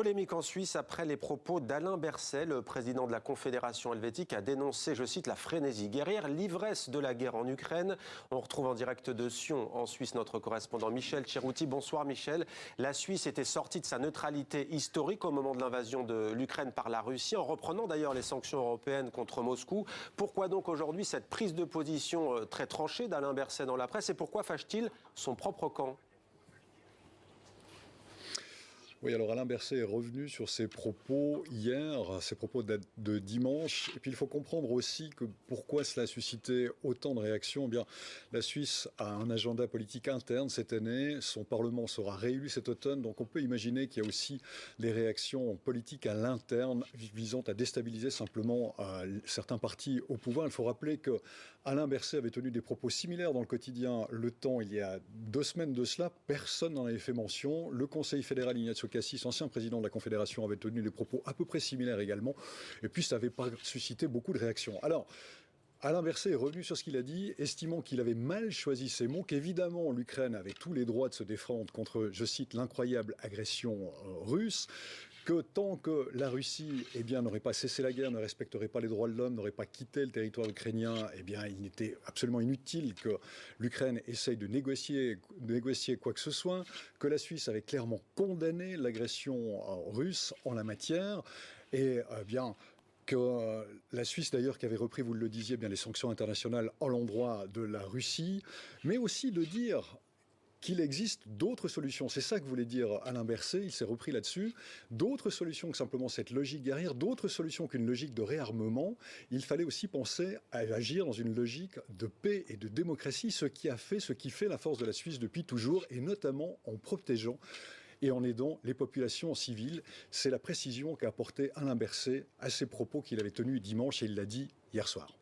Polémique en Suisse après les propos d'Alain Berset. Le président de la Confédération helvétique a dénoncé, je cite, la frénésie guerrière, l'ivresse de la guerre en Ukraine. On retrouve en direct de Sion, en Suisse, notre correspondant Michel Tcherouti. Bonsoir Michel. La Suisse était sortie de sa neutralité historique au moment de l'invasion de l'Ukraine par la Russie, en reprenant d'ailleurs les sanctions européennes contre Moscou. Pourquoi donc aujourd'hui cette prise de position très tranchée d'Alain Berset dans la presse et pourquoi fâche-t-il son propre camp ? Oui, alors Alain Berset est revenu sur ses propos hier, ses propos de dimanche. Et puis il faut comprendre aussi que pourquoi cela a suscité autant de réactions. Eh bien, la Suisse a un agenda politique interne cette année. Son Parlement sera réélu cet automne. Donc on peut imaginer qu'il y a aussi des réactions politiques à l'interne visant à déstabiliser simplement certains partis au pouvoir. Il faut rappeler que Alain Berset avait tenu des propos similaires dans le quotidien Le Temps il y a 2 semaines de cela. Personne n'en avait fait mention. Le Conseil fédéral Ignacio Cassis, ancien président de la Confédération, avait tenu des propos à peu près similaires également. Et puis ça n'avait pas suscité beaucoup de réactions. Alors, Alain Berset est revenu sur ce qu'il a dit, estimant qu'il avait mal choisi ses mots, qu'évidemment l'Ukraine avait tous les droits de se défendre contre, je cite, l'incroyable agression russe, que tant que la Russie n'aurait pas cessé la guerre, ne respecterait pas les droits de l'homme, n'aurait pas quitté le territoire ukrainien, il n'était absolument inutile que l'Ukraine essaye de négocier quoi que ce soit, que la Suisse avait clairement condamné l'agression russe en la matière, et que la Suisse d'ailleurs qui avait repris, vous le disiez, les sanctions internationales à l'endroit de la Russie, mais aussi de dire qu'il existe d'autres solutions. C'est ça que voulait dire Alain Berset, il s'est repris là-dessus. D'autres solutions que simplement cette logique guerrière, d'autres solutions qu'une logique de réarmement. Il fallait aussi penser à agir dans une logique de paix et de démocratie, ce qui fait la force de la Suisse depuis toujours, et notamment en protégeant et en aidant les populations civiles. C'est la précision qu'a apporté Alain Berset à ses propos qu'il avait tenus dimanche, et il l'a dit hier soir.